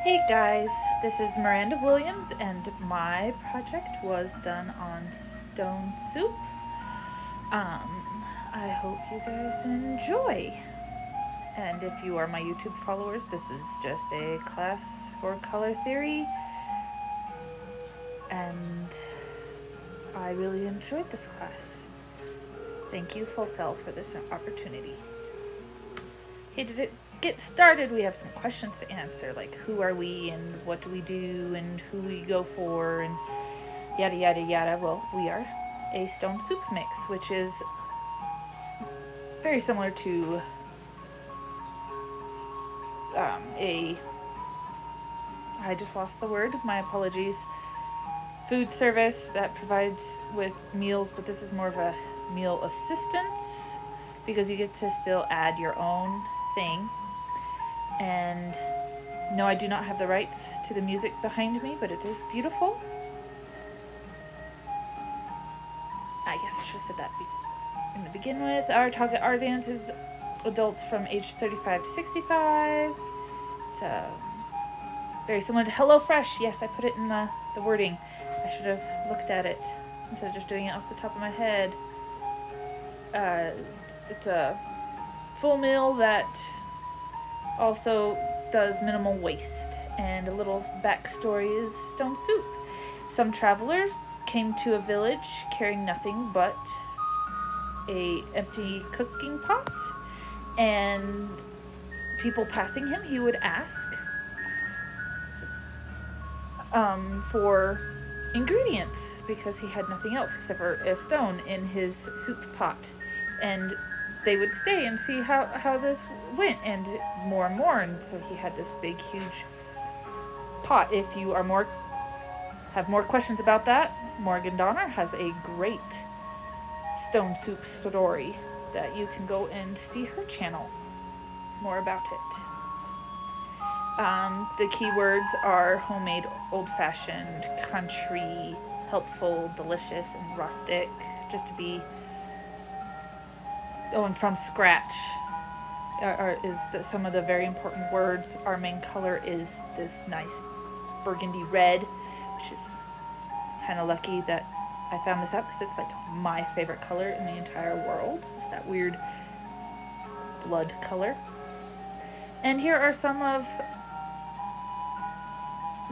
Hey guys, this is Miranda Williams, and my project was done on StoneShoup. I hope you guys enjoy. And if you are my YouTube followers, this is just a class for color theory, and I really enjoyed this class. Thank you, Fulll Sail, for this opportunity. Okay, to get started, we have some questions to answer, like who are we and what do we do and who we go for and yada yada yada. Well, we are a StoneShoup mix, which is very similar to I just lost the word, my apologies, food service that provides with meals, but this is more of a meal assistance because you get to still add your own thing. And no, I do not have the rights to the music behind me, but it is beautiful. I guess I should have said that in the begin with. Our target audience is adults from age 35 to 65. It's very similar to HelloFresh. Yes, I put it in the wording. I should have looked at it instead of just doing it off the top of my head. It's a full meal that also does minimal waste. And a little backstory is StoneShoup. Some travelers came to a village carrying nothing but a empty cooking pot, and people passing him, he would ask for ingredients because he had nothing else except for a stone in his soup pot. And they would stay and see how this went, and more, and so he had this big huge pot. If you have more questions about that, Morgan Donner has a great StoneShoup story that you can go and see her channel more about it. The keywords are homemade, old-fashioned, country, helpful, delicious, and rustic, just to be going from scratch. Some of the very important words. Our main color is this nice burgundy red, which is kind of lucky that I found this out because it's like my favorite color in the entire world. It's that weird blood color. And here are some of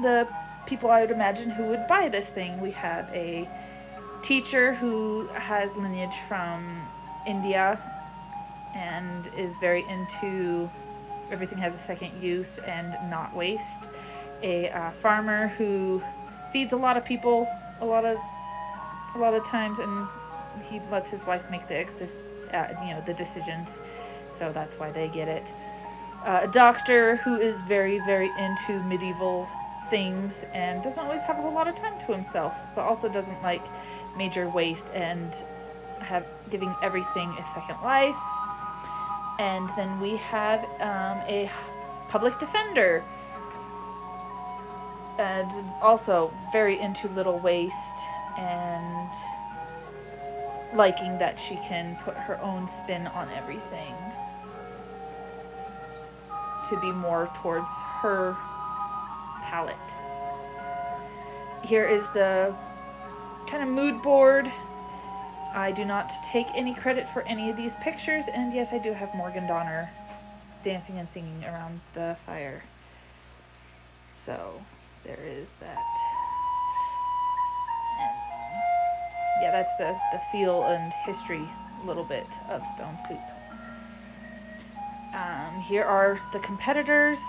the people I would imagine who would buy this thing. We have a teacher who has lineage from India and is very into everything has a second use and not waste. A farmer who feeds a lot of people a lot of times, and he lets his wife make the decisions, so that's why they get it. A doctor who is very, very into medieval things and doesn't always have a whole lot of time to himself, but also doesn't like major waste and giving everything a second life. And then we have a public defender, and also very into little waste and liking that she can put her own spin on everything to be more towards her palette. Here is the kind of mood board. I do not take any credit for any of these pictures, and yes, I do have Morgan Donner dancing and singing around the fire. So there is that. And yeah, that's the feel and history a little bit of StoneShoup. Here are the competitors.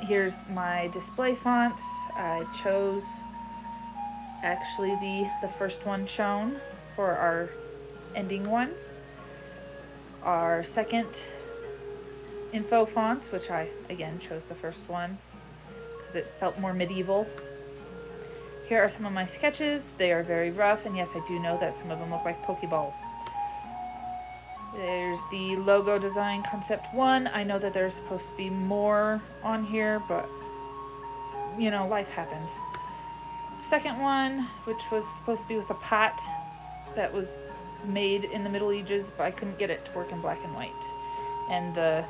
Here's my display fonts. I chose actually the first one shown for our ending one. Our second info fonts, which I again chose the first one because it felt more medieval. Here are some of my sketches. They are very rough, and yes, I do know that some of them look like Pokeballs. There's the logo design concept 1. I know that there's supposed to be more on here, but you know, life happens. Second one, which was supposed to be with a pot that was made in the Middle Ages, but I couldn't get it to work in black and white. And the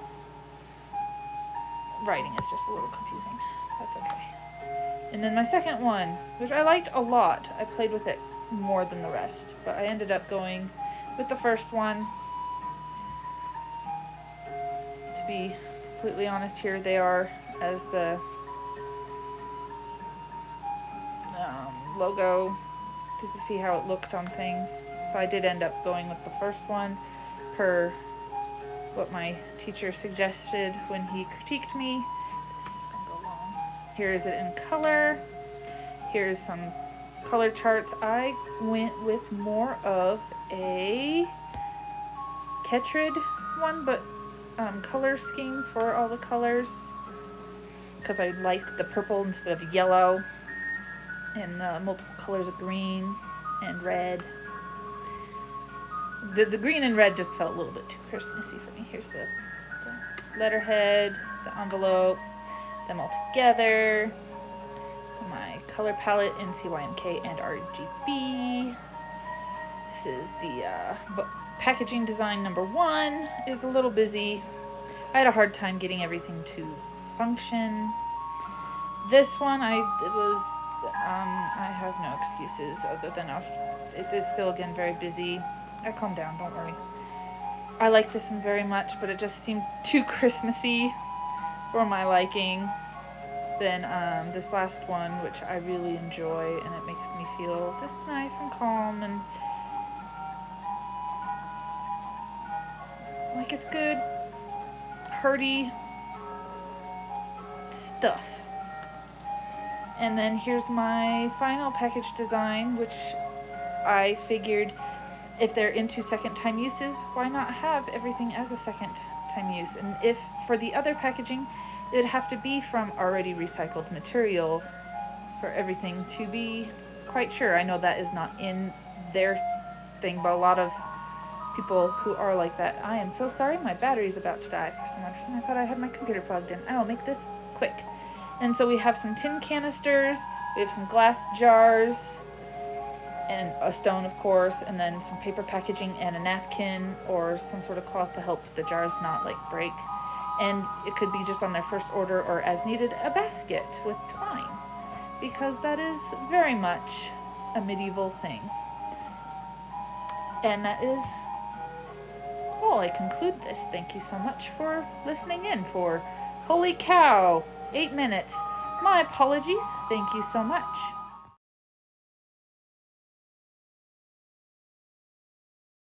writing is just a little confusing. That's okay. And then my second one, which I liked a lot. I played with it more than the rest, but I ended up going with the first one. To be completely honest, here they are as the logo. You can see how it looked on things. So I did end up going with the first one per what my teacher suggested when he critiqued me. This is going to go long. Here is it in color. Here's some color charts. I went with more of a tetrad one, but color scheme for all the colors, because I liked the purple instead of yellow, and multiple colors of green and red. The green and red just felt a little bit too Christmassy for me. Here's the letterhead, the envelope, them all together, my color palette in CYMK and RGB. This is the packaging design number 1. It's a little busy. I had a hard time getting everything to function. This one, I have no excuses other than it is still, again, very busy. I calm down, don't worry. I like this one very much, but it just seemed too Christmassy for my liking. Then this last one, which I really enjoy, and it makes me feel just nice and calm and like it's good, hearty stuff. And then here's my final package design, which I figured if they're into second time uses, why not have everything as a second time use? And if for the other packaging, it'd have to be from already recycled material for everything to be quite sure. I know that is not in their thing, but a lot of people who are like that. I am so sorry, my battery's about to die. For some reason, I thought I had my computer plugged in. I will make this quick. And so we have some tin canisters, we have some glass jars, and a stone, of course, and then some paper packaging and a napkin or some sort of cloth to help the jars not like break. And it could be just on their first order or as needed, a basket with twine, because that is very much a medieval thing. And that is all. I conclude this. Thank you so much for listening in for, holy cow, 8 minutes. My apologies. Thank you so much.